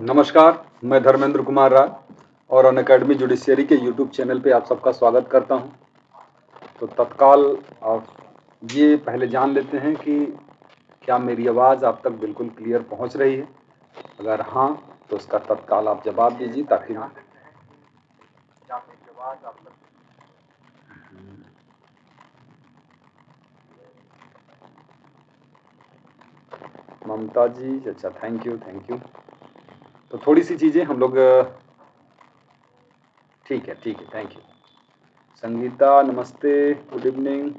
नमस्कार, मैं धर्मेंद्र कुमार राय और अनअकैडमी जुडिशियरी के यूट्यूब चैनल पे आप सबका स्वागत करता हूं। तो तत्काल आप ये पहले जान लेते हैं कि क्या मेरी आवाज़ आप तक बिल्कुल क्लियर पहुंच रही है। अगर हाँ, तो उसका तत्काल आप जवाब दीजिए ताकि ममता जी, अच्छा, थैंक यू। तो थोड़ी सी चीज़ें हम लोग ठीक है, थैंक यू। संगीता नमस्ते, गुड इवनिंग।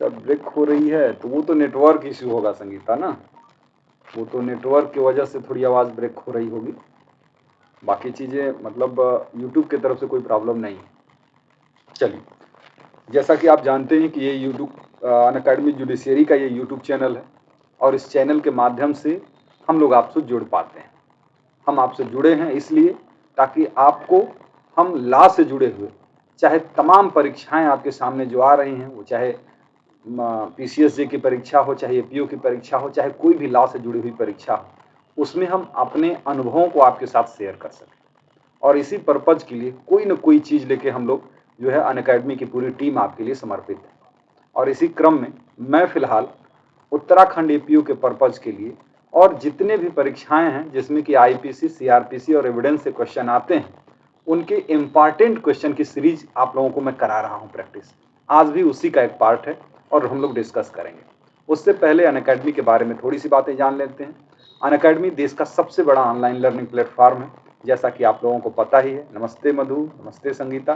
सब ब्रेक हो रही है तो वो तो नेटवर्क इश्यू होगा संगीता ना, वो तो नेटवर्क की वजह से थोड़ी आवाज़ ब्रेक हो रही होगी। बाकी चीज़ें मतलब यूट्यूब की तरफ से कोई प्रॉब्लम नहीं है। चलिए, जैसा कि आप जानते हैं कि ये यूट्यूब अनअकैडमी जुडिशियरी का ये यूट्यूब चैनल है और इस चैनल के माध्यम से हम लोग आपसे जुड़ पाते हैं। हम आपसे जुड़े हैं इसलिए ताकि आपको हम लॉ से जुड़े हुए चाहे तमाम परीक्षाएं आपके सामने जो आ रही हैं, वो चाहे पीसीएसजे की परीक्षा हो, चाहे एपीओ की परीक्षा हो, चाहे कोई भी लॉ से जुड़ी हुई परीक्षा हो, उसमें हम अपने अनुभवों को आपके साथ शेयर कर सकें। और इसी पर्पज के लिए कोई न कोई चीज़ लेके हम लोग जो है अनअकैडमी की पूरी टीम आपके लिए समर्पित है। और इसी क्रम में मैं फिलहाल उत्तराखंड एपीओ के पर्पज के लिए और जितने भी परीक्षाएं हैं जिसमें कि आईपीसी, सीआरपीसी और एविडेंस से क्वेश्चन आते हैं, उनके इम्पॉर्टेंट क्वेश्चन की सीरीज आप लोगों को मैं करा रहा हूं प्रैक्टिस। आज भी उसी का एक पार्ट है और हम लोग डिस्कस करेंगे। उससे पहले अनअकैडमी के बारे में थोड़ी सी बातें जान लेते हैं। अनअकैडमी देश का सबसे बड़ा ऑनलाइन लर्निंग प्लेटफॉर्म है, जैसा कि आप लोगों को पता ही है। नमस्ते मधु, नमस्ते संगीता,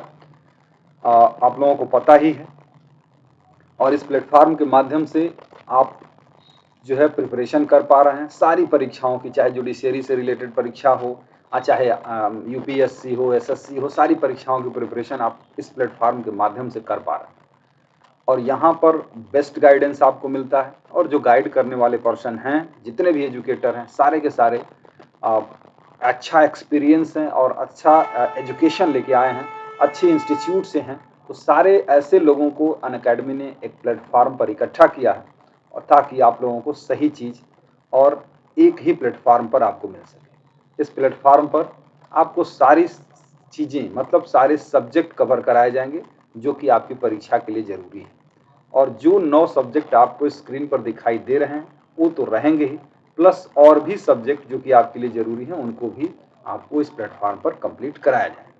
आप लोगों को पता ही है। और इस प्लेटफॉर्म के माध्यम से आप जो है प्रिपरेशन कर पा रहे हैं सारी परीक्षाओं की, चाहे जुडिशियरी से रिलेटेड परीक्षा हो, चाहे यूपीएससी हो, एसएससी हो, सारी परीक्षाओं की प्रिपरेशन आप इस प्लेटफॉर्म के माध्यम से कर पा रहे हैं। और यहाँ पर बेस्ट गाइडेंस आपको मिलता है और जो गाइड करने वाले पर्सन हैं, जितने भी एजुकेटर हैं, सारे के सारे अच्छा एक्सपीरियंस हैं और अच्छा एजुकेशन लेके आए हैं, अच्छे इंस्टीट्यूट से हैं। तो सारे ऐसे लोगों को अनअकैडमी ने एक प्लेटफॉर्म पर इकट्ठा किया है और ताकि आप लोगों को सही चीज़ और एक ही प्लेटफॉर्म पर आपको मिल सके। इस प्लेटफॉर्म पर आपको सारी चीज़ें मतलब सारे सब्जेक्ट कवर कराए जाएंगे जो कि आपकी परीक्षा के लिए ज़रूरी है। और जो 9 सब्जेक्ट आपको स्क्रीन पर दिखाई दे रहे हैं वो तो रहेंगे ही, प्लस और भी सब्जेक्ट जो कि आपके लिए ज़रूरी हैं उनको भी आपको इस प्लेटफॉर्म पर कंप्लीट कराया जाएगा।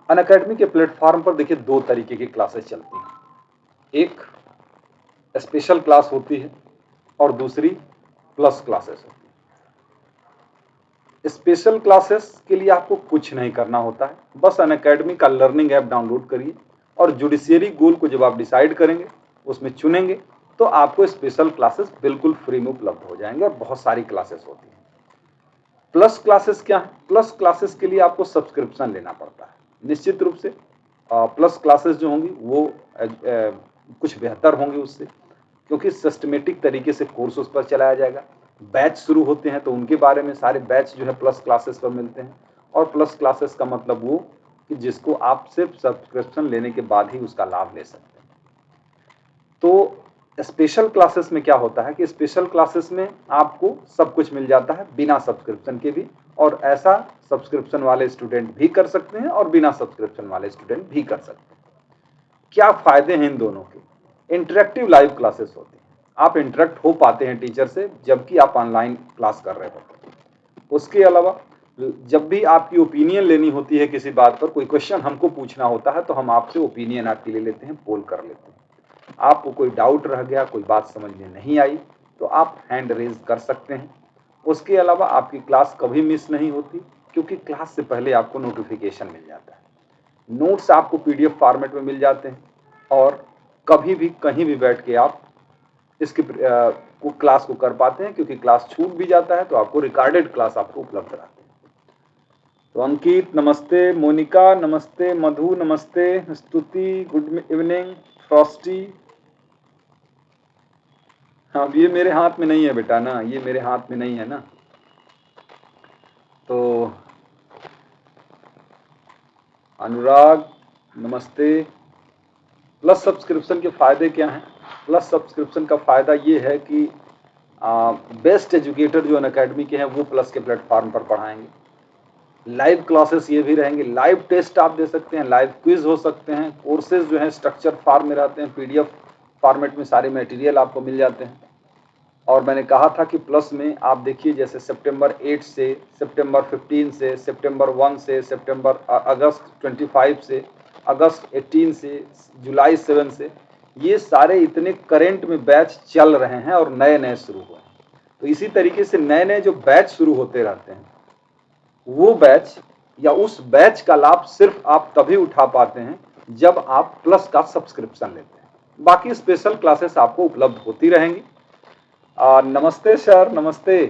अनअकैडमी के प्लेटफॉर्म पर देखिए 2 तरीके की क्लासेस चलती हैं। एक स्पेशल क्लास होती है और दूसरी प्लस क्लासेस होती है। स्पेशल क्लासेस के लिए आपको कुछ नहीं करना होता है, बस अनअकैडमी का लर्निंग ऐप डाउनलोड करिए और जुडिशियरी गोल को जब आप डिसाइड करेंगे, उसमें चुनेंगे, तो आपको स्पेशल क्लासेस बिल्कुल फ्री में उपलब्ध हो जाएंगे और बहुत सारी क्लासेस होती हैं। प्लस क्लासेस क्या है? प्लस क्लासेस के लिए आपको सब्सक्रिप्शन लेना पड़ता है निश्चित रूप से। प्लस क्लासेस जो होंगी वो कुछ बेहतर होंगी उससे, क्योंकि सिस्टमेटिक तरीके से कोर्स उस पर चलाया जाएगा। बैच शुरू होते हैं तो उनके बारे में सारे बैच जो है प्लस क्लासेस पर मिलते हैं। और प्लस क्लासेस का मतलब वो कि जिसको आप सिर्फ सब्सक्रिप्शन लेने के बाद ही उसका लाभ ले सकते हैं। तो स्पेशल क्लासेस में क्या होता है कि स्पेशल क्लासेस में आपको सब कुछ मिल जाता है बिना सब्सक्रिप्शन के भी, और ऐसा सब्सक्रिप्शन वाले स्टूडेंट भी कर सकते हैं और बिना सब्सक्रिप्शन वाले स्टूडेंट भी कर सकते हैं। क्या फायदे हैं इन दोनों के? इंटरेक्टिव लाइव क्लासेस होती हैं, आप इंटरेक्ट हो पाते हैं टीचर से जबकि आप ऑनलाइन क्लास कर रहे होते हैं। उसके अलावा जब भी आपकी ओपिनियन लेनी होती है किसी बात पर, कोई क्वेश्चन हमको पूछना होता है, तो हम आपसे ओपिनियन आपके ले लेते हैं, पोल कर लेते हैं। आपको कोई डाउट रह गया, कोई बात समझ में नहीं आई, तो आप हैंड रेज कर सकते हैं। उसके अलावा आपकी क्लास कभी मिस नहीं होती, क्योंकि क्लास से पहले आपको नोटिफिकेशन मिल जाता है, नोट्स आपको पीडीएफ फॉर्मेट में मिल जाते हैं, और कभी भी कहीं भी बैठ के आप इसकी क्लास को कर पाते हैं, क्योंकि क्लास छूट भी जाता है तो आपको रिकॉर्डेड क्लास आपको उपलब्ध रहती है। तो अंकित नमस्ते, मोनिका नमस्ते, मधु नमस्ते, स्तुति गुड इवनिंग, फ्रॉस्टी। हाँ, अब ये मेरे हाथ में नहीं है बेटा ना, ये मेरे हाथ में नहीं है ना। तो अनुराग नमस्ते। प्लस सब्सक्रिप्शन के फ़ायदे क्या हैं? प्लस सब्सक्रिप्शन का फ़ायदा ये है कि बेस्ट एजुकेटर जो अनअकैडमी के हैं वो प्लस के प्लेटफॉर्म पर पढ़ाएंगे। लाइव क्लासेस ये भी रहेंगे, लाइव टेस्ट आप दे सकते हैं, लाइव क्विज हो सकते हैं, कोर्सेज जो हैं स्ट्रक्चर फॉर्म में रहते हैं, पीडीएफ फॉर्मेट में सारे मटेरियल आपको मिल जाते हैं। और मैंने कहा था कि प्लस में आप देखिए जैसे सितंबर 8 से, सितंबर 15 से, सितंबर 1 से, अगस्त 25 से, अगस्त 18 से, जुलाई 7 से, ये सारे इतने करंट में बैच चल रहे हैं और नए नए शुरू हुए हैं। तो इसी तरीके से नए नए जो बैच शुरू होते रहते हैं, वो बैच या उस बैच का लाभ सिर्फ आप तभी उठा पाते हैं जब आप प्लस का सब्सक्रिप्शन लेते हैं। बाकी स्पेशल क्लासेस आपको उपलब्ध होती रहेंगी। नमस्ते सर, नमस्ते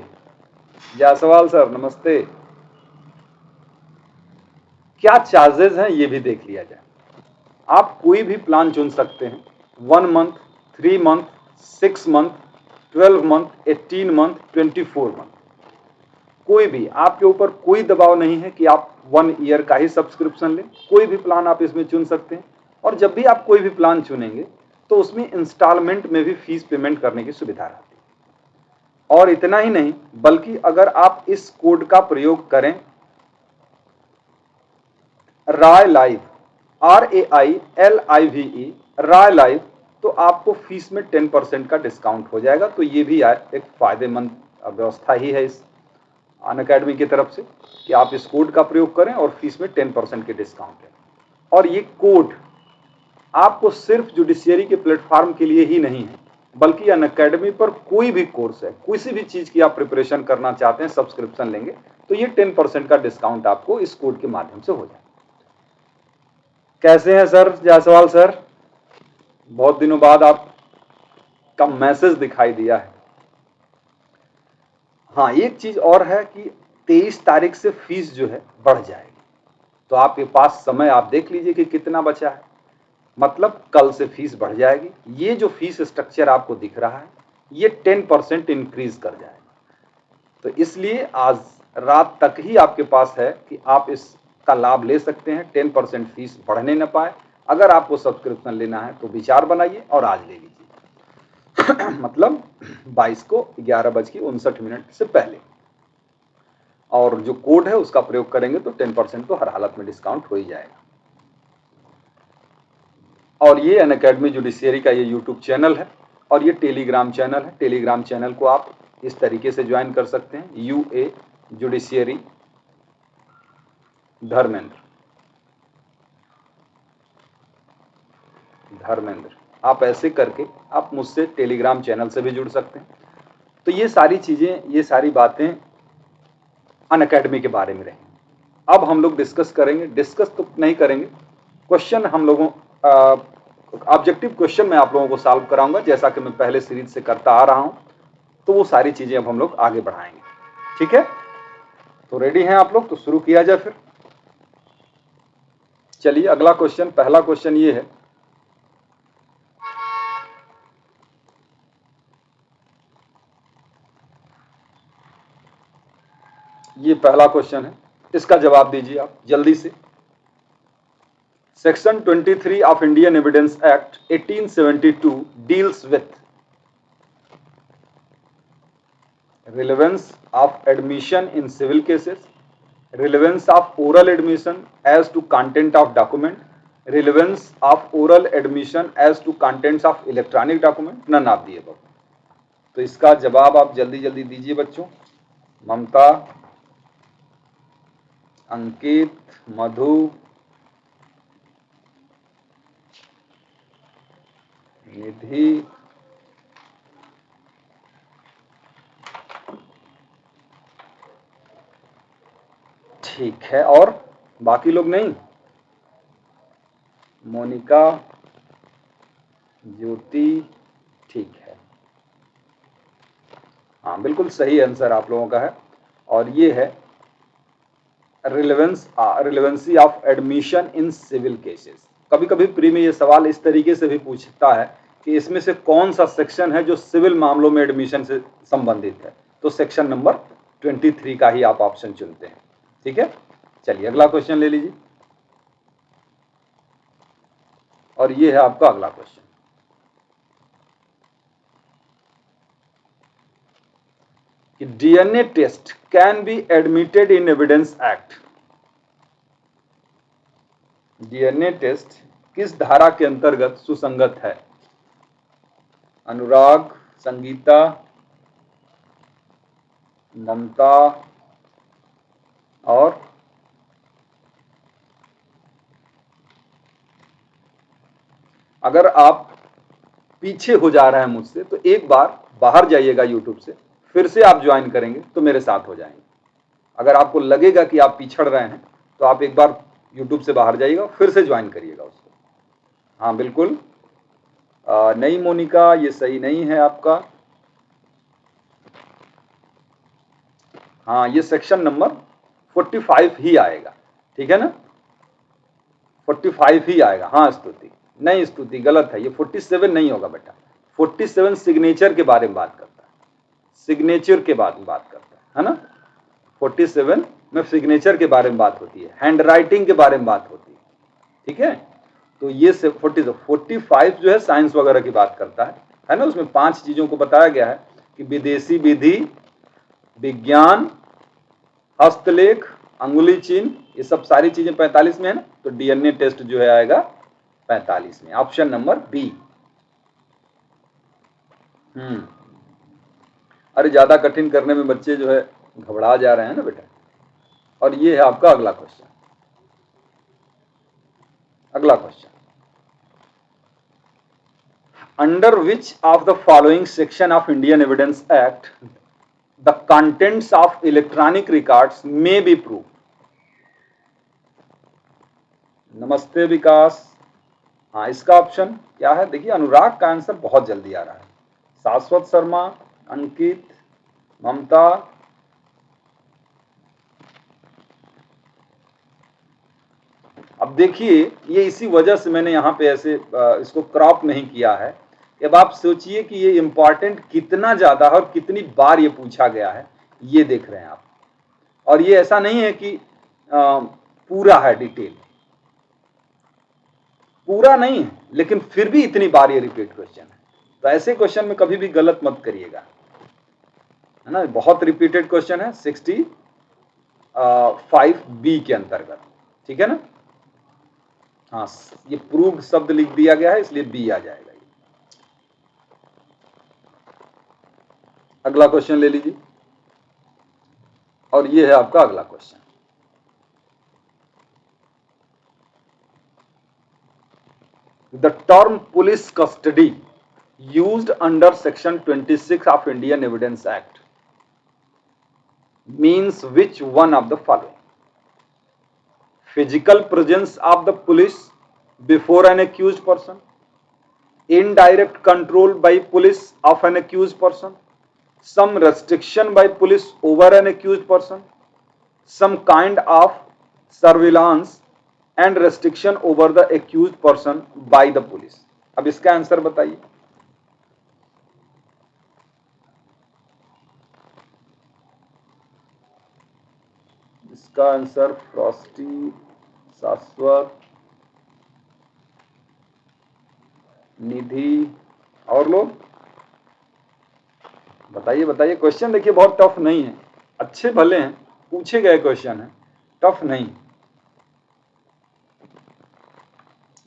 जायसवाल सर, नमस्ते। क्या चार्जेस हैं ये भी देख लिया जाए। आप कोई भी प्लान चुन सकते हैं, 1 month, 3 month, 6 month, 12 month, 18 month, 24 month, कोई भी, आपके ऊपर कोई दबाव नहीं है कि आप 1 ईयर का ही सब्सक्रिप्शन लें। कोई भी प्लान आप इसमें चुन सकते हैं। और जब भी आप कोई भी प्लान चुनेंगे तो उसमें इंस्टॉलमेंट में भी फीस पेमेंट करने की सुविधा रहती है। और इतना ही नहीं, बल्कि अगर आप इस कोड का प्रयोग करें, राय लाइव, RAILIVE, राय लाइव, तो आपको फीस में 10% का डिस्काउंट हो जाएगा। तो ये भी एक फायदेमंद व्यवस्था ही है इस अनअकैडमी की तरफ से कि आप इस कोड का प्रयोग करें और फीस में 10% के डिस्काउंट है। और ये कोड आपको सिर्फ जुडिशियरी के प्लेटफॉर्म के लिए ही नहीं है, बल्कि अनअकैडमी पर कोई भी कोर्स है, किसी भी चीज की आप प्रिपरेशन करना चाहते हैं, सब्सक्रिप्शन लेंगे तो ये 10% का डिस्काउंट आपको इस कोड के माध्यम से हो जाए। कैसे हैं सर जायसवाल सर? बहुत दिनों बाद आपका मैसेज दिखाई दिया है। हाँ, एक चीज और है कि 23 तारीख से फीस जो है बढ़ जाएगी। तो आपके पास समय आप देख लीजिए कि कितना बचा है। मतलब कल से फीस बढ़ जाएगी। ये जो फीस स्ट्रक्चर आपको दिख रहा है, ये 10% इंक्रीज कर जाएगा। तो इसलिए आज रात तक ही आपके पास है कि आप इसका लाभ ले सकते हैं, 10% फीस बढ़ने न पाए। अगर आपको सब्सक्रिप्शन लेना है तो विचार बनाइए और आज ले लीजिए। मतलब 22 को 11:59 से पहले। और जो कोड है उसका प्रयोग करेंगे तो 10% तो हर हालत में डिस्काउंट हो ही जाएगा। और ये अनअकैडमी जुडिशियरी का ये यूट्यूब चैनल है और ये टेलीग्राम चैनल है। टेलीग्राम चैनल को आप इस तरीके से ज्वाइन कर सकते हैं, UA जुडिशियरी धर्मेंद्र, आप ऐसे करके आप मुझसे टेलीग्राम चैनल से भी जुड़ सकते हैं। तो ये सारी चीजें, ये सारी बातें अनअकैडमी के बारे में रही। अब हम लोग डिस्कस करेंगे, डिस्कस तो नहीं करेंगे, क्वेश्चन हम लोगों ऑब्जेक्टिव क्वेश्चन मैं आप लोगों को सॉल्व कराऊंगा, जैसा कि मैं पहले सीरीज से करता आ रहा हूं। तो वो सारी चीजें अब हम लोग आगे बढ़ाएंगे। ठीक है, तो रेडी हैं आप लोग? तो शुरू किया जाए फिर। चलिए अगला क्वेश्चन, पहला क्वेश्चन ये है, ये पहला क्वेश्चन है, इसका जवाब दीजिए आप जल्दी से। Section 23 of Indian evidence act 1872 deals with relevance of admission in civil cases, relevance of oral admission as to content of document, relevance of oral admission as to contents of electronic document, none of the above। तो इसका जवाब आप जल्दी जल्दी दीजिए बच्चों। ममता, अंकित, मधु, निधि, ठीक है, और बाकी लोग नहीं? मोनिका, ज्योति, ठीक है, हाँ बिल्कुल सही आंसर आप लोगों का है। और ये है relevancy of admission in civil cases. कभी कभी प्री में ये सवाल इस तरीके से भी पूछता है कि इसमें से कौन सा सेक्शन है जो सिविल मामलों में एडमिशन से संबंधित है। तो सेक्शन नंबर 23 का ही आप ऑप्शन चुनते हैं। ठीक है, चलिए अगला क्वेश्चन ले लीजिए। और ये है आपका अगला question. DNA test can be admitted in evidence act. DNA test किस धारा के अंतर्गत सुसंगत है? अनुराग, संगीता, ममता और अगर आप पीछे हो जा रहे हैं मुझसे तो एक बार बाहर जाइएगा यूट्यूब से, फिर से आप ज्वाइन करेंगे तो मेरे साथ हो जाएंगे। अगर आपको लगेगा कि आप पिछड़ रहे हैं तो आप एक बार यूट्यूब से बाहर जाइएगा, फिर से ज्वाइन करिएगा उसको। हाँ बिल्कुल, नहीं मोनिका, ये सही नहीं है आपका। हाँ, ये सेक्शन नंबर 45 ही आएगा, ठीक है ना? 45 ही आएगा। हाँ स्तुति, नहीं स्तुति गलत है, ये 47 नहीं होगा बेटा। 47 सिग्नेचर के बारे में बात करता है, सिग्नेचर के बारे में बात करता है ना? 47 में सिग्नेचर के बारे में बात होती है, हैंड राइटिंग के बारे में बात होती है, ठीक है? तो ये 45 जो है साइंस वगैरह की बात करता है ना? उसमें 5 चीजों को बताया गया है कि विदेशी विधि, विज्ञान, हस्तलेख, अंगुली चिन्ह, ये सब सारी चीजें 45 में है ना? तो डीएनए टेस्ट जो है आएगा 45 में, ऑप्शन नंबर बी। अरे ज्यादा कठिन करने में बच्चे जो है घबरा जा रहे हैं ना बेटा। और ये है आपका अगला क्वेश्चन। अगला question, under which of the following section of Indian evidence act the contents of electronic records may be prove? नमस्ते विकास। हाँ, इसका ऑप्शन क्या है? देखिए, अनुराग का आंसर बहुत जल्दी आ रहा है। शाश्वत शर्मा, अंकित, ममता, अब देखिए ये इसी वजह से मैंने यहाँ पे ऐसे इसको क्रॉप नहीं किया है। अब आप सोचिए कि ये इंपॉर्टेंट कितना ज्यादा है और कितनी बार ये पूछा गया है, ये देख रहे हैं आप। और ये ऐसा नहीं है कि पूरा है डिटेल, पूरा नहीं है, लेकिन फिर भी इतनी बार ये रिपीट क्वेश्चन है। तो ऐसे क्वेश्चन में कभी भी गलत मत करिएगा, है ना? बहुत रिपीटेड क्वेश्चन है 65B के अंतर्गत, ठीक है ना? हाँ, ये प्रूव शब्द लिख दिया गया है इसलिए बी आ जाएगा। अगला क्वेश्चन ले लीजिए, और ये है आपका अगला question. The term police custody used under section 26 of Indian Evidence Act means which one of the following? Physical presence of the police before an accused person, indirect control by police of an accused person, some restriction by police over an accused person, some kind of surveillance and restriction over the accused person by the police. अब इसका answer बताइए। इसका answer Frosty, शाश्वत, निधि और लोग बताइए बताइए। Question देखिए बहुत टफ नहीं है, अच्छे भले हैं, पूछे गए क्वेश्चन है, टफ नहीं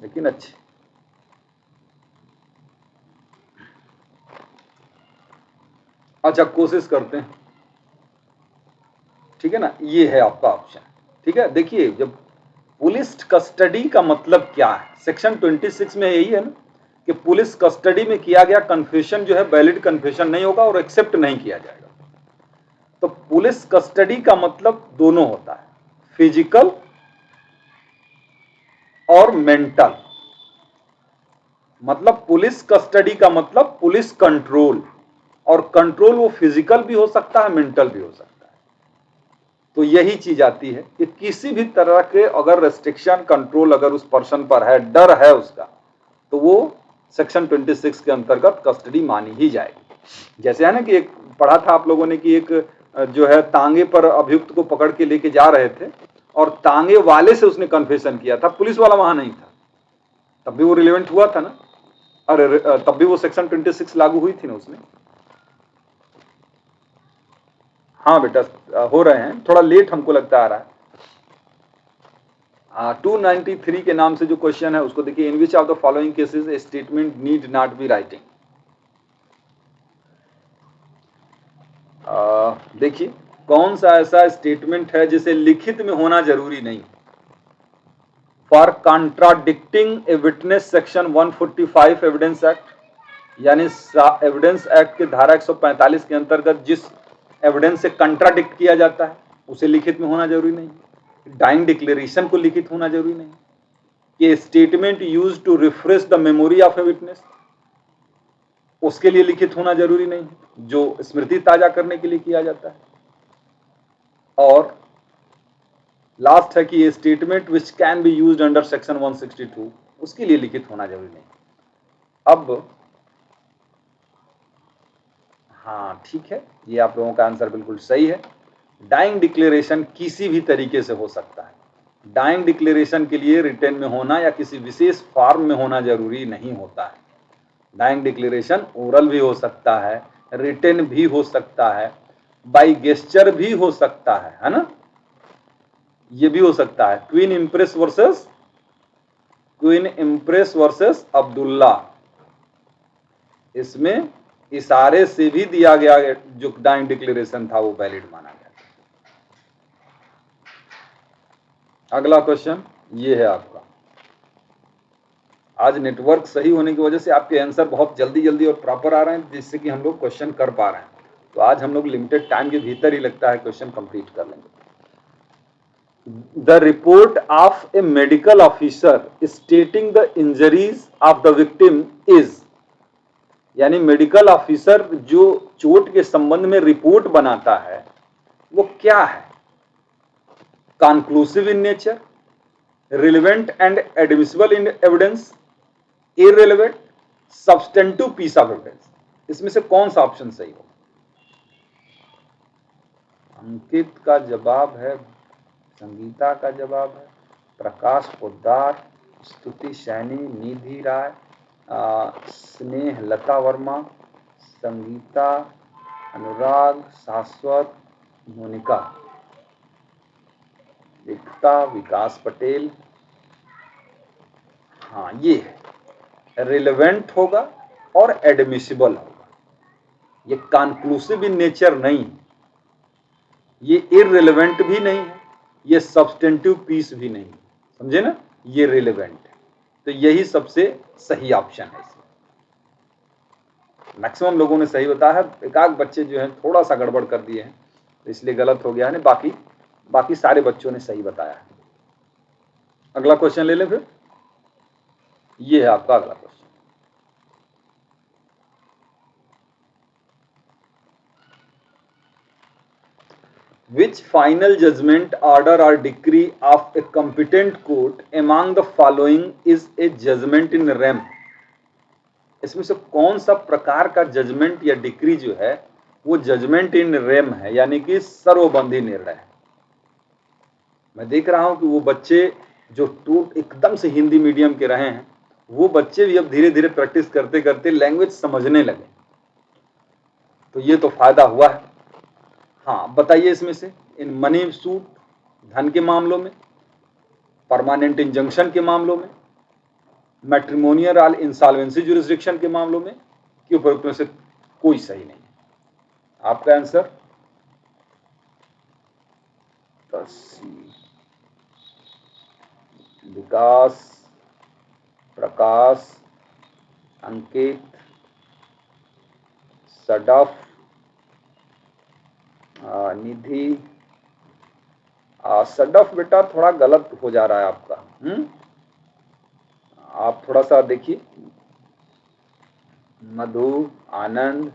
लेकिन अच्छे। अच्छा, कोशिश करते हैं, ठीक है ना? ये है आपका ऑप्शन, ठीक है? देखिए, जब पुलिस कस्टडी का मतलब क्या है, सेक्शन 26 में यही है ना कि पुलिस कस्टडी में किया गया कन्फेशन जो है वैलिड कन्फेशन नहीं होगा और एक्सेप्ट नहीं किया जाएगा। तो पुलिस कस्टडी का मतलब दोनों होता है, फिजिकल और मेंटल। मतलब पुलिस कस्टडी का मतलब पुलिस कंट्रोल, और कंट्रोल वो फिजिकल भी हो सकता है, मेंटल भी हो सकता है। तो यही चीज आती है कि किसी भी तरह के अगर रेस्ट्रिक्शन, कंट्रोल अगर उस पर्सन पर है, डर है उसका, तो वो सेक्शन 26 के अंतर्गत कस्टडी मानी ही जाएगी। जैसे है ना कि एक पढ़ा था आप लोगों ने कि एक जो है तांगे पर अभियुक्त को पकड़ के लेके जा रहे थे और तांगे वाले से उसने कन्फेशन किया था, पुलिस वाला वहां नहीं था, तब भी वो रिलेवेंट हुआ था ना? अरे तब भी वो सेक्शन 26 लागू हुई थी ना उसमें। हाँ बेटा हो रहे हैं, थोड़ा लेट हमको लगता आ रहा है। 293 के नाम से जो क्वेश्चन है उसको देखिए, in which of the following cases a statement need not be writing. देखिए कौन सा ऐसा स्टेटमेंट है जिसे लिखित में होना जरूरी नहीं। For contradicting a witness section 145 evidence act, यानी एविडेंस एक्ट के धारा 145 के अंतर्गत जिस एविडेंस से कंट्राडिक्ट किया जाता है उसे लिखित में होना जरूरी नहीं। डाइंग डिक्लेरेशन को लिखित होना जरूरी नहीं। कि statement use to refresh the memory of a witness, उसके लिए लिखित होना जरूरी नहीं, जो स्मृति ताजा करने के लिए किया जाता है। और लास्ट है कि statement which can be used under section 162, उसके लिए लिखित होना जरूरी नहीं। अब हाँ ठीक है, ये आप लोगों का आंसर बिल्कुल सही है। डाइंग डिक्लेरेशन किसी भी तरीके से हो सकता है। डाइंग डिक्लेरेशन के लिए रिटन में होना या किसी विशेष फॉर्म में होना जरूरी नहीं होता है। डाइंग डिक्लेरेशन ओरल भी हो सकता है, रिटन भी हो सकता है, बाई गेस्चर भी हो सकता है ना, ये भी हो सकता है। क्वीन इम्प्रेस वर्सेस अब्दुल्ला, इसमें इशारे से भी दिया गया जो डाइंग डिक्लेरेशन था वो वैलिड माना गया। अगला क्वेश्चन ये है आपका। आज नेटवर्क सही होने की वजह से आपके आंसर बहुत जल्दी जल्दी और प्रॉपर आ रहे हैं, जिससे कि हम लोग क्वेश्चन कर पा रहे हैं। तो आज हम लोग लिमिटेड टाइम के भीतर ही लगता है क्वेश्चन कंप्लीट कर लेंगे। The report of A medical officer stating the injuries of the victim is, यानी मेडिकल ऑफिसर जो चोट के संबंध में रिपोर्ट बनाता है वो क्या है? Conclusive in nature, relevant and admissible in evidence, irrelevant, substantive piece of evidence. इसमें से कौन सा ऑप्शन सही हो? अंकित का जवाब है, संगीता का जवाब है, प्रकाश पोद्दार, स्तुति सैनी, निधि राय, स्नेह लता वर्मा, संगीता, अनुराग, शाश्वत, मोनिका, एकता, विकास पटेल। हाँ ये है, रिलेवेंट होगा और एडमिसिबल होगा। ये कंक्लूसिव इन नेचर नहीं, ये इररिलेवेंट भी नहीं है, ये सब्सटेंटिव पीस भी नहीं, समझे ना, ये रिलेवेंट है। तो यही सबसे सही ऑप्शन है। मैक्सिमम लोगों ने सही बताया है, एक आध बच्चे जो हैं थोड़ा सा गड़बड़ कर दिए हैं तो इसलिए गलत हो गया है, बाकी सारे बच्चों ने सही बताया है। अगला क्वेश्चन ले लें फिर। ये है आपका अगला question. Which final judgment, order or decree of a competent court among the following is a judgment in rem? इसमें से कौन सा प्रकार का जजमेंट या डिक्री जो है वो जजमेंट इन रेम है, यानी कि सर्वबंधी निर्णय है। मैं देख रहा हूं कि वो बच्चे जो एकदम से हिंदी मीडियम के रहे हैं वो बच्चे भी अब धीरे धीरे प्रैक्टिस करते करते लैंग्वेज समझने लगे, तो ये तो फायदा हुआ है। हाँ बताइए इसमें से, इन मनी सूट धन के मामलों में, परमानेंट इंजंक्शन के मामलों में, मैट्रिमोनियल और इंसॉल्वेंसी जुरिस्डिक्शन के मामलों में, कि उपरोक्त में से कोई सही नहीं है। आपका आंसर विकास, प्रकाश, अंकित, सडफ, निधि। सडफ बेटा थोड़ा गलत हो जा रहा है आपका, आप थोड़ा सा देखिए। मधु, आनंद,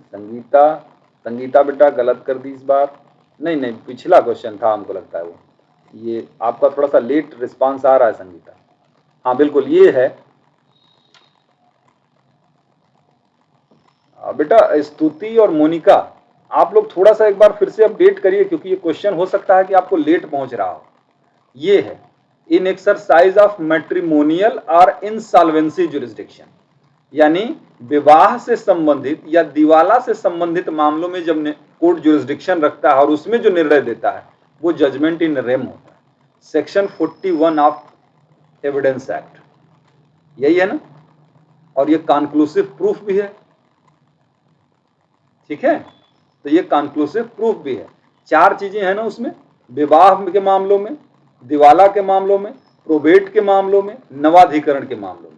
संगीता बेटा गलत कर दी इस बार। नहीं पिछला क्वेश्चन था हमको लगता है वो, ये आपका थोड़ा सा लेट रिस्पांस आ रहा है संगीता। हाँ बिल्कुल ये है बेटा। स्तुति और मोनिका आप लोग थोड़ा सा एक बार फिर से अपडेट करिए, क्योंकि ये क्वेश्चन हो सकता है कि आपको लेट पहुंच रहा हो। ये है इन एक्सरसाइज ऑफ मैट्रिमोनियल और इंसॉल्वेंसी जुरिस्डिक्शन, यानी विवाह से संबंधित या दिवाला से संबंधित मामलों में जब कोर्ट जुरिस्डिक्शन रखता है और उसमें जो निर्णय देता है वो जजमेंट इन रेम होता है। सेक्शन 41 ऑफ एविडेंस एक्ट, यही है ना, और ये कॉन्क्लूसिव प्रूफ भी है। ठीक है, तो ये कॉन्क्लूसिव प्रूफ भी है। 4 चीजें हैं ना उसमें, विवाह के मामलों में, दिवाला के मामलों में, प्रोबेट के मामलों में, नवाधिकरण के मामलों में।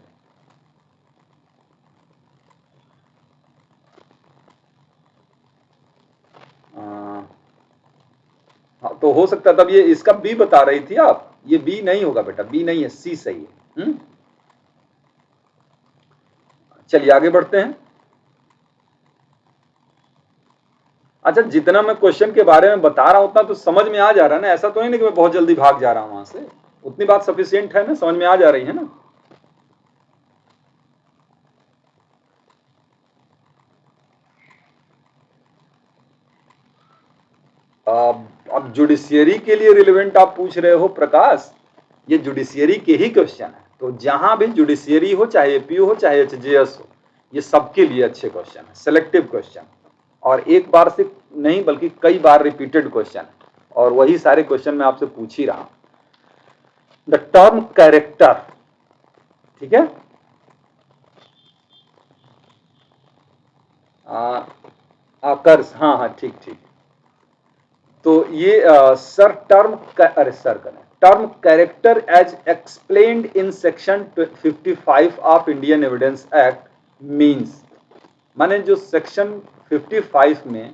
हाँ, तो हो सकता है तब ये इसका बी बता रही थी आप, ये बी नहीं होगा बेटा, बी नहीं है, सी सही है। चलिए आगे बढ़ते हैं। अच्छा, जितना मैं क्वेश्चन के बारे में बता रहा हूं उतना तो समझ में आ जा रहा है ना, ऐसा तो नहीं कि मैं बहुत जल्दी भाग जा रहा हूं वहां से, उतनी बात सफिशियंट है ना, समझ में आ जा रही है ना। अब जुडिशियरी के लिए रिलेवेंट आप पूछ रहे हो प्रकाश, ये जुडिशियरी के ही क्वेश्चन है, तो जहां भी जुडिशियरी हो, चाहे एपीओ हो चाहे एचजेएस हो, ये सबके लिए अच्छे क्वेश्चन है, सिलेक्टिव क्वेश्चन, और एक बार से नहीं बल्कि कई बार रिपीटेड क्वेश्चन, और वही सारे क्वेश्चन मैं आपसे पूछ ही रहा हूं। द टर्म कैरेक्टर, ठीक है, आकर्ष, हाँ हाँ ठीक ठीक, तो ये सर टर्म, अरे सर करें, term character as explained in section 55 of Indian evidence act means, माने जो सेक्शन 55 में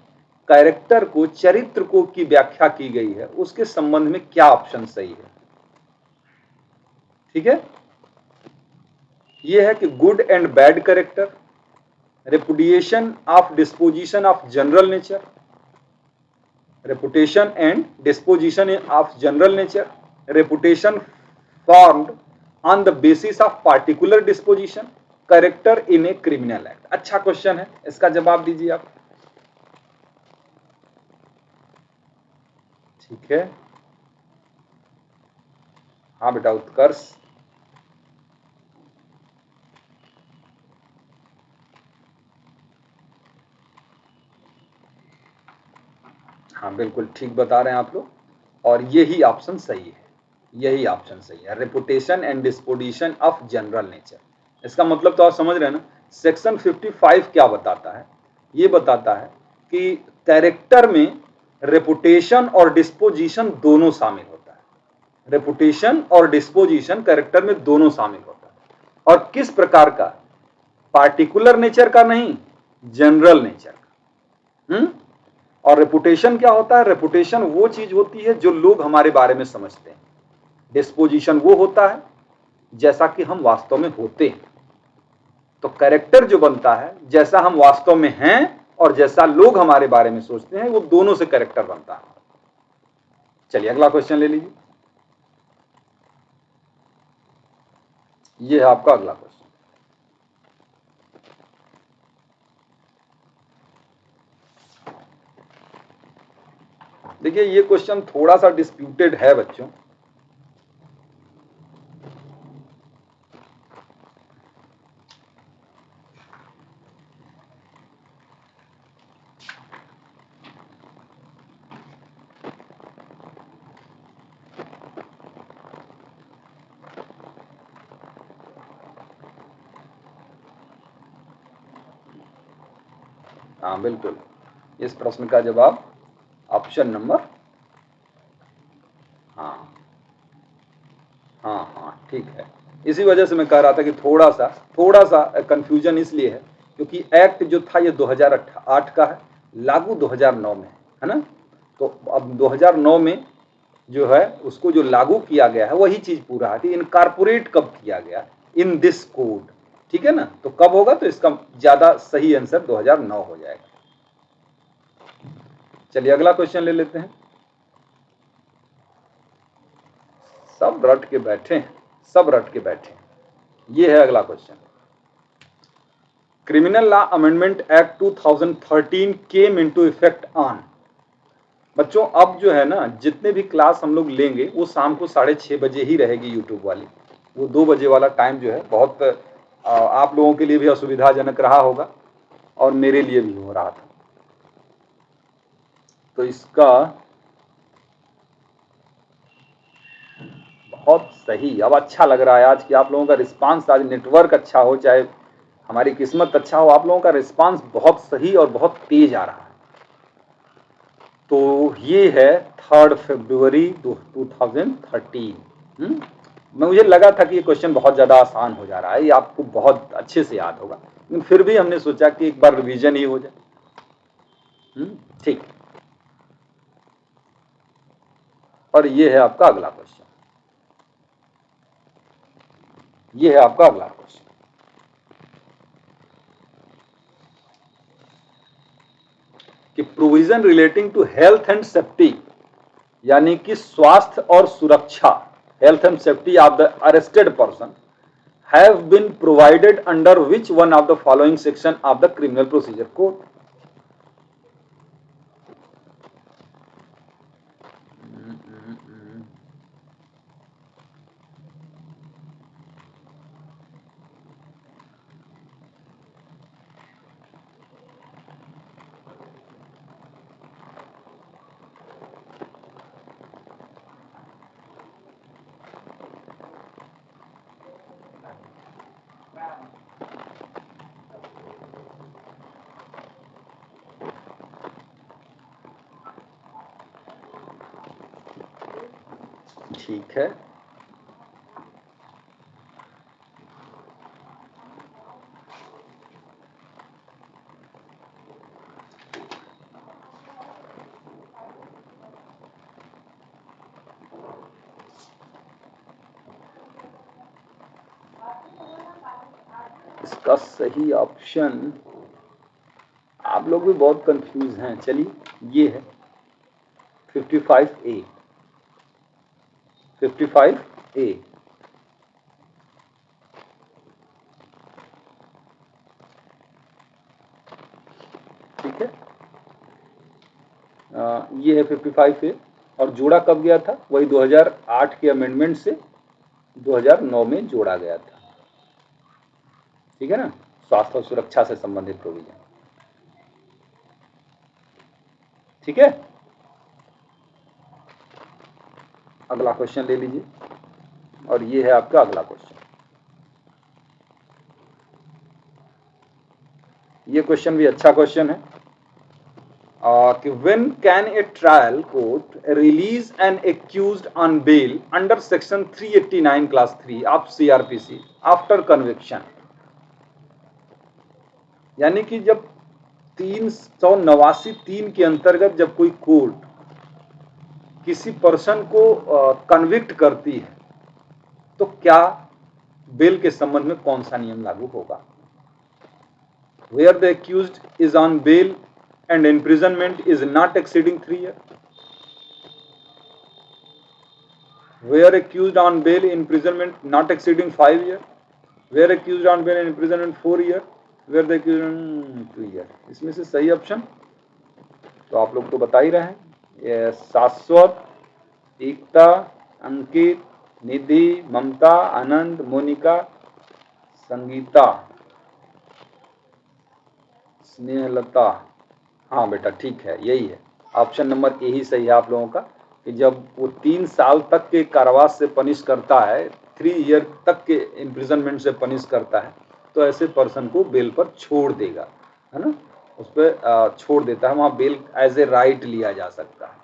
कैरेक्टर को, चरित्र को की व्याख्या की गई है, उसके संबंध में क्या ऑप्शन सही है। ठीक है, ये है कि good and bad character, repudiation of disposition of general nature, reputation and disposition of general nature, reputation formed on the basis of particular disposition, character in a criminal act। अच्छा क्वेश्चन है, इसका जवाब दीजिए आप। ठीक है, हाँ बेटा उत्कर्ष, हाँ बिल्कुल ठीक बता रहे हैं आप लोग, और यही ऑप्शन सही है, यही ऑप्शन सही है, reputation and disposition of general nature. इसका मतलब तो आप समझ रहे हैं ना, सेक्शन 55 क्या बताता है, ये बताता है कि कैरेक्टर में रेपुटेशन और डिस्पोजिशन दोनों शामिल होता है, रेपुटेशन और डिस्पोजिशन कैरेक्टर में दोनों शामिल होता है, और किस प्रकार का, पार्टिकुलर नेचर का नहीं, जनरल नेचर का। और रेपुटेशन क्या होता है, रेपुटेशन वो चीज होती है जो लोग हमारे बारे में समझते हैं, डिस्पोजिशन वो होता है जैसा कि हम वास्तव में होते हैं। तो कैरेक्टर जो बनता है, जैसा हम वास्तव में हैं और जैसा लोग हमारे बारे में सोचते हैं, वो दोनों से कैरेक्टर बनता है। चलिए अगला क्वेश्चन ले लीजिए, ये है आपका अगला क्वेश्चन। देखिए ये क्वेश्चन थोड़ा सा डिस्प्यूटेड है बच्चों, हाँ बिल्कुल, इस प्रश्न का जवाब ऑप्शन नंबर, हाँ हाँ हाँ ठीक है। इसी वजह से मैं कह रहा था कि थोड़ा सा कंफ्यूजन इसलिए है क्योंकि एक्ट जो था ये 2008 का है, लागू 2009 में है ना, तो अब 2009 में जो है उसको जो लागू किया गया है वही चीज पूरा है कि इनकॉर्पोरेट कब किया गया, इन दिस कोड, ठीक है ना, तो कब होगा, तो इसका ज्यादा सही आंसर 2009 हो जाएगा। चलिए अगला क्वेश्चन ले लेते हैं, सब रट के बैठे हैं, सब रट के बैठे हैं। ये है अगला question, criminal law amendment act 2013 came into effect on. बच्चों अब जो है ना, जितने भी क्लास हम लोग लेंगे वो शाम को 6:30 बजे ही रहेगी यूट्यूब वाली, वो 2 बजे वाला टाइम जो है बहुत आप लोगों के लिए भी असुविधाजनक रहा होगा और मेरे लिए भी हो रहा था। तो इसका बहुत सही, अब अच्छा लग रहा है आज कि आप लोगों का रिस्पांस, आज नेटवर्क अच्छा हो चाहे हमारी किस्मत अच्छा हो, आप लोगों का रिस्पांस बहुत सही और बहुत तेज आ रहा है। तो ये है 3 फरवरी 2013। मुझे लगा था कि ये क्वेश्चन बहुत ज़्यादा आसान हो जा रहा है, ये आपको बहुत अच्छे से याद होगा, लेकिन फिर भी हमने सोचा कि एक बार रिवीजन ही हो जाए। ठीक, और ये है आपका अगला क्वेश्चन, ये है आपका अगला क्वेश्चन कि provision relating to health and safety, यानी कि स्वास्थ्य और सुरक्षा, health and safety of the arrested person have been provided under which one of the following section of the criminal procedure code? ठीक है, इसका सही ऑप्शन, आप लोग भी बहुत कंफ्यूज हैं, चलिए ये है 55A। 55A, ठीक है। ये है 55A, और जोड़ा कब गया था? वही 2008 के अमेंडमेंट से 2009 में जोड़ा गया था, ठीक है ना, स्वास्थ्य और सुरक्षा से संबंधित प्रोविजन, ठीक है। अगला क्वेश्चन ले लीजिए, और ये है आपका अगला क्वेश्चन। ये क्वेश्चन भी अच्छा क्वेश्चन है कि when can a trial court release an accused on bail under section 389 class 3 of CRPC after conviction, यानी कि जब 389(3) के अंतर्गत जब कोई कोर्ट किसी पर्सन को कन्विक्ट करती है तो क्या बेल के संबंध में कौन सा नियम लागू होगा? Where the accused is on bail and imprisonment is not exceeding 3 years. Where accused on bail, imprisonment not exceeding 5 years. Where accused on bail and imprisonment 4 years. Where the accused on 2 years. इसमें से सही option तो आप लोग तो बता ही रहे हैं, ये शाश्वत, एकता, अंकित, निधि, ममता, आनंद, मोनिका, संगीता, स्नेहलता। हाँ बेटा ठीक है, यही है, ऑप्शन नंबर ए ही सही है आप लोगों का, कि जब वो 3 साल तक के कारावास से पनिश करता है, 3 ईयर तक के इम्प्रिजनमेंट से पनिश करता है, तो ऐसे पर्सन को बेल पर छोड़ देगा, है ना, उस पर छोड़ देता है, वहाँ बेल एज ए राइट लिया जा सकता है।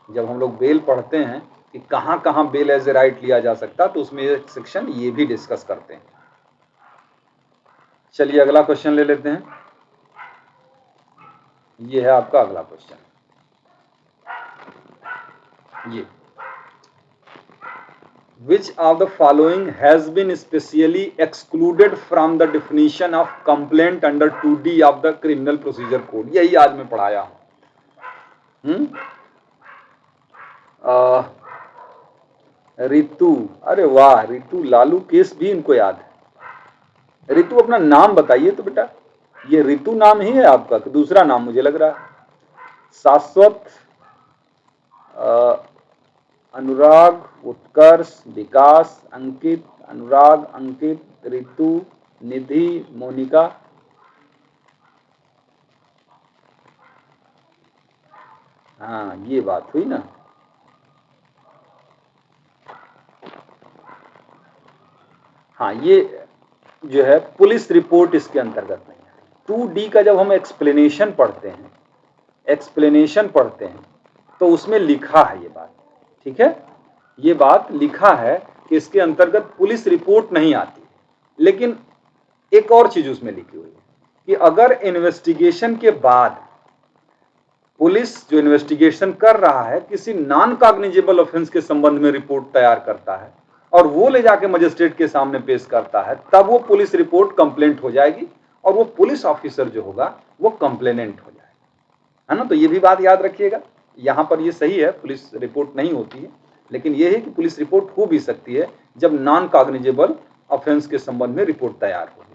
जब हम लोग बेल पढ़ते हैं कि कहाँ कहाँ बेल एज ए राइट लिया जा सकता, तो उसमें एक सेक्शन ये भी डिस्कस करते हैं। चलिए अगला क्वेश्चन ले लेते हैं, ये है आपका अगला क्वेश्चन, ये which of the following has been specially excluded from the definition of complaint under 2D of the criminal procedure code? यही आज मैं पढ़ाया हूं। रितु, अरे वाह रितु, लालू केस भी इनको याद है। रितु अपना नाम बताइए तो बेटा, ये रितु नाम ही है आपका कि दूसरा नाम मुझे लग रहा है? शाश्वत, अनुराग, उत्कर्ष, विकास, अंकित, अनुराग, अंकित, रितु, निधि, मोनिका। हाँ, ये बात हुई ना। हाँ, ये जो है पुलिस रिपोर्ट इसके अंतर्गत नहीं है। 2D का जब हम एक्सप्लेनेशन पढ़ते हैं तो उसमें लिखा है ये बात, ठीक है, ये बात लिखा है कि इसके अंतर्गत पुलिस रिपोर्ट नहीं आती। लेकिन एक और चीज उसमें लिखी हुई है कि अगर इन्वेस्टिगेशन के बाद पुलिस जो इन्वेस्टिगेशन कर रहा है किसी नॉन कॉग्निजेबल ऑफेंस के संबंध में रिपोर्ट तैयार करता है और वो ले जाके मजिस्ट्रेट के सामने पेश करता है, तब वो पुलिस रिपोर्ट कंप्लेंट हो जाएगी और वो पुलिस ऑफिसर जो होगा वो कंप्लेनेंट हो जाएगा, है ना। तो ये भी बात याद रखिएगा। यहाँ पर ये सही है, पुलिस रिपोर्ट नहीं होती है, लेकिन ये है कि पुलिस रिपोर्ट हो भी सकती है जब नॉन कॉग्निजेबल ऑफेंस के संबंध में रिपोर्ट तैयार होगी।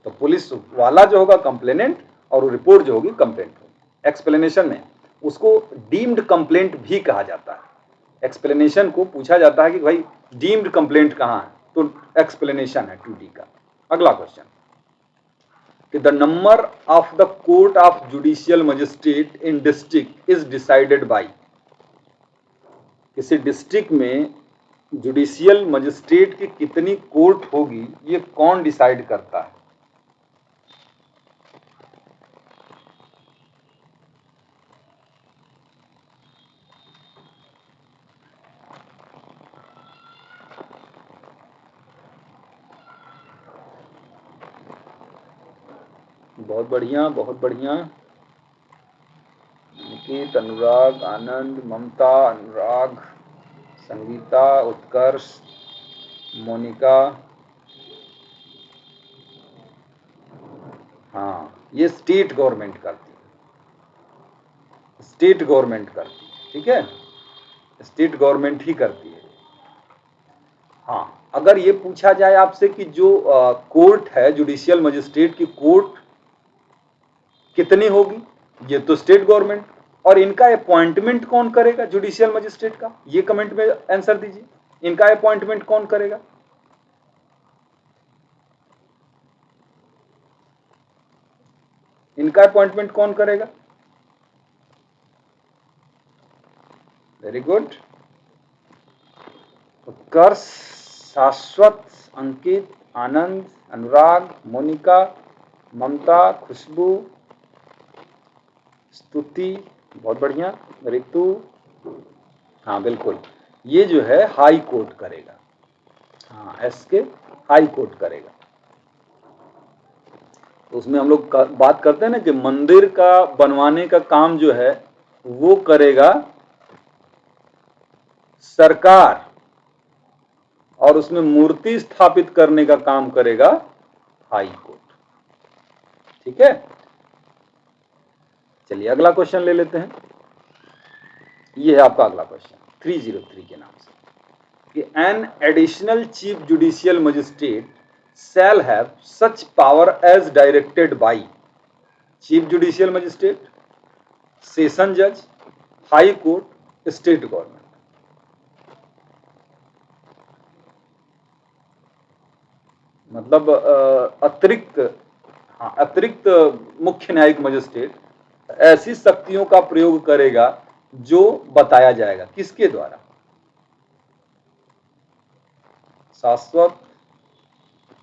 तो पुलिस वाला जो होगा कंप्लेनेंट और वो रिपोर्ट जो होगी कंप्लेंट होगी। एक्सप्लेनेशन में उसको डीम्ड कंप्लेंट भी कहा जाता है। एक्सप्लेनेशन को पूछा जाता है कि भाई डीम्ड कंप्लेंट कहाँ है, तो एक्सप्लेनेशन है 2D का। अगला क्वेश्चन कि the number of the court of judicial magistrate in district is decided by. किसी डिस्ट्रिक्ट में जुडिशियल मजिस्ट्रेट की कितनी कोर्ट होगी ये कौन डिसाइड करता है? बहुत बढ़िया, बहुत बढ़िया। निकित, अनुराग, आनंद, ममता, अनुराग, संगीता, उत्कर्ष, मोनिका। हाँ, ये स्टेट गवर्नमेंट करती है, स्टेट गवर्नमेंट करती है, ठीक है, स्टेट गवर्नमेंट ही करती है। हाँ, अगर ये पूछा जाए आपसे कि जो कोर्ट है जुडिशियल मजिस्ट्रेट की कोर्ट कितनी होगी, ये तो स्टेट गवर्नमेंट। और इनका अपॉइंटमेंट कौन करेगा जुडिशियल मजिस्ट्रेट का, ये कमेंट में आंसर दीजिए। इनका अपॉइंटमेंट कौन करेगा? इनका अपॉइंटमेंट कौन करेगा? Very good. उत्कर्ष, शाश्वत, अंकित, आनंद, अनुराग, मोनिका, ममता, खुशबू, स्तुति, बहुत बढ़िया, ऋतु। हाँ बिल्कुल, ये जो है हाई कोर्ट करेगा। हाँ, एसके हाई कोर्ट करेगा। तो उसमें हम लोग बात करते हैं ना कि मंदिर का बनवाने का काम जो है वो करेगा सरकार और उसमें मूर्ति स्थापित करने का काम करेगा हाई कोर्ट, ठीक है। चलिए अगला क्वेश्चन ले लेते हैं। ये है आपका अगला क्वेश्चन 303 के नाम से कि an additional chief judicial magistrate shall have such power as directed by chief judicial magistrate, session जज, हाई कोर्ट, स्टेट गवर्नमेंट। मतलब अतिरिक्त, हाँ, अतिरिक्त मुख्य न्यायिक मजिस्ट्रेट ऐसी शक्तियों का प्रयोग करेगा जो बताया जाएगा, किसके द्वारा? शाश्वत,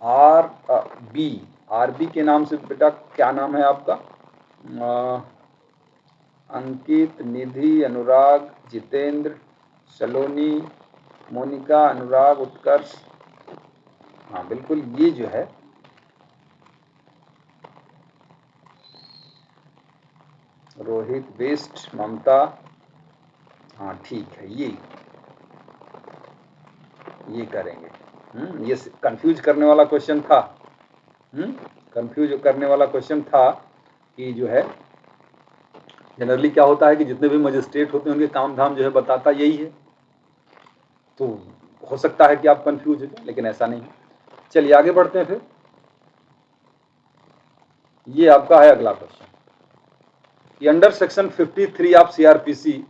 आरबी के नाम से बेटा क्या नाम है आपका? अंकित, निधि, अनुराग, जितेंद्र, सलोनी, मोनिका, अनुराग, उत्कर्ष। हाँ बिल्कुल, ये जो है रोहित, बेस्ट, ममता। हाँ ठीक है, ये करेंगे। ये कंफ्यूज करने वाला क्वेश्चन था। कंफ्यूज करने वाला क्वेश्चन था कि जो है जनरली क्या होता है कि जितने भी मजिस्ट्रेट होते हैं उनके काम धाम जो है बताता यही है, तो हो सकता है कि आप कंफ्यूज हो जाए, लेकिन ऐसा नहीं। चलिए आगे बढ़ते हैं फिर। ये आपका है अगला question, under section 53 of CrPC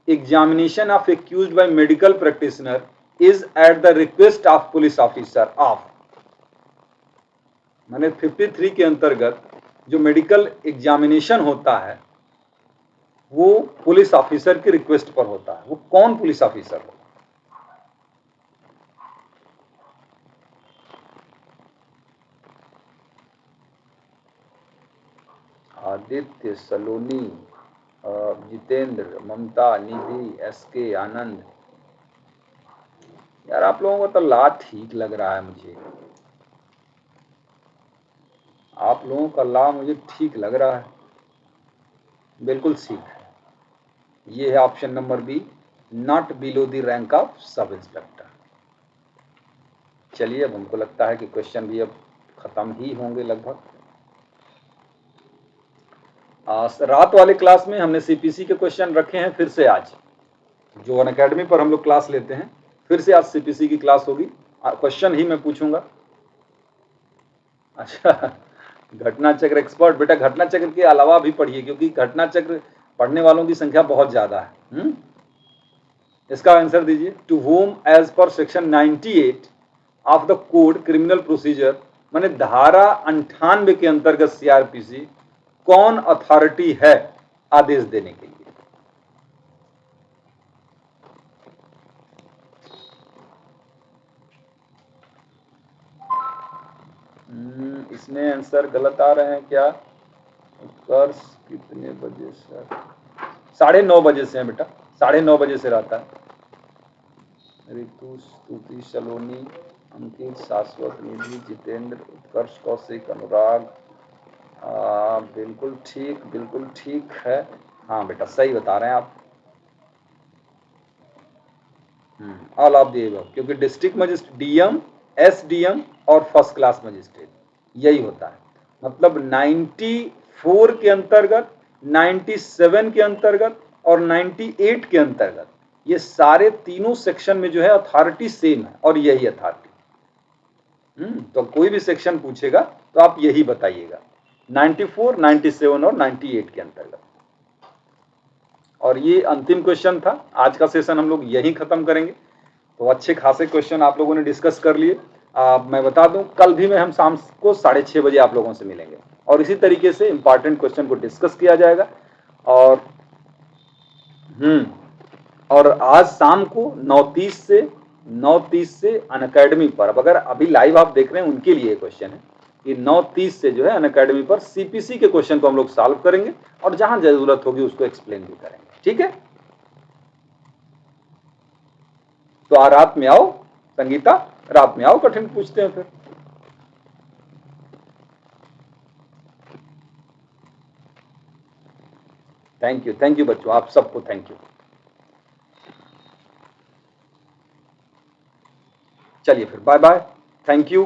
examination of accused by medical practitioner is at the request of police officer of, मैंने 53 के अंतर्गत जो मेडिकल एग्जामिनेशन होता है वो पुलिस ऑफिसर की रिक्वेस्ट पर होता है। वो कौन पुलिस ऑफिसर हो? आदित्य, सलोनी, जितेंद्र, ममता, निधि, एसके, आनंद। यार आप लोगों को तो ला ठीक लग रहा है मुझे, आप लोगों का ला मुझे ठीक लग रहा है, बिल्कुल ठीक है। ये है option number B, not below the rank of sub inspector. चलिए अब हमको लगता है कि क्वेश्चन भी अब खत्म ही होंगे लगभग। रात वाले क्लास में हमने सीपीसी के क्वेश्चन रखे हैं फिर से आज, जो अनअकैडमी पर हम लोग क्लास लेते हैं, फिर से आज सीपीसी की क्लास होगी। क्वेश्चन ही मैं पूछूंगा। अच्छा, घटना चक्र एक्सपर्ट, बेटा घटना चक्र के अलावा भी पढ़िए, क्योंकि घटना चक्र पढ़ने वालों की संख्या बहुत ज्यादा है। इसका आंसर दीजिए। To whom as per section 98 of the code criminal procedure, माने धारा 98 के अंतर्गत सीआरपीसी कौन अथॉरिटी है आदेश देने के लिए? इसमें आंसर गलत आ रहे हैं क्या? उत्कर्ष कितने बजे से? 9:30 बजे से है बेटा, 9:30 बजे से रहता है। रितु, स्तुति, सलोनी, अंकित, शाश्वत, निधि, जितेंद्र, उत्कर्ष, कौशिक, अनुराग। बिल्कुल ठीक है। हाँ बेटा सही बता रहे हैं आप। ऑल ऑफ द एबव, क्योंकि डिस्ट्रिक्ट मजिस्ट्रेट, डीएम, एसडीएम और फर्स्ट क्लास मजिस्ट्रेट यही होता है। मतलब 94 के अंतर्गत, 97 के अंतर्गत और 98 के अंतर्गत ये सारे तीनों सेक्शन में जो है अथॉरिटी सेम है और यही अथॉरिटी। तो कोई भी सेक्शन पूछेगा तो आप यही बताइएगा, 94, 97 और 98 के अंतर्गत। और ये अंतिम क्वेश्चन था। आज का सेशन हम लोग यही खत्म करेंगे। तो अच्छे खासे क्वेश्चन आप लोगों ने डिस्कस कर लिए। मैं बता दूं कल भी हम शाम को 6:30 बजे आप लोगों से मिलेंगे और इसी तरीके से इंपॉर्टेंट क्वेश्चन को डिस्कस किया जाएगा। और आज शाम को 9:30 से अनअकैडमी पर, अब अगर अभी लाइव आप देख रहे हैं उनके लिए क्वेश्चन है कि 9:30 से जो है अनअकैडमी पर सीपीसी के क्वेश्चन को हम लोग सॉल्व करेंगे और जहां जरूरत होगी उसको एक्सप्लेन भी करेंगे। ठीक है, तो रात में आओ संगीता, रात में आओ, कठिन पूछते हैं फिर। थैंक यू बच्चों, आप सबको थैंक यू। चलिए फिर बाय बाय, थैंक यू।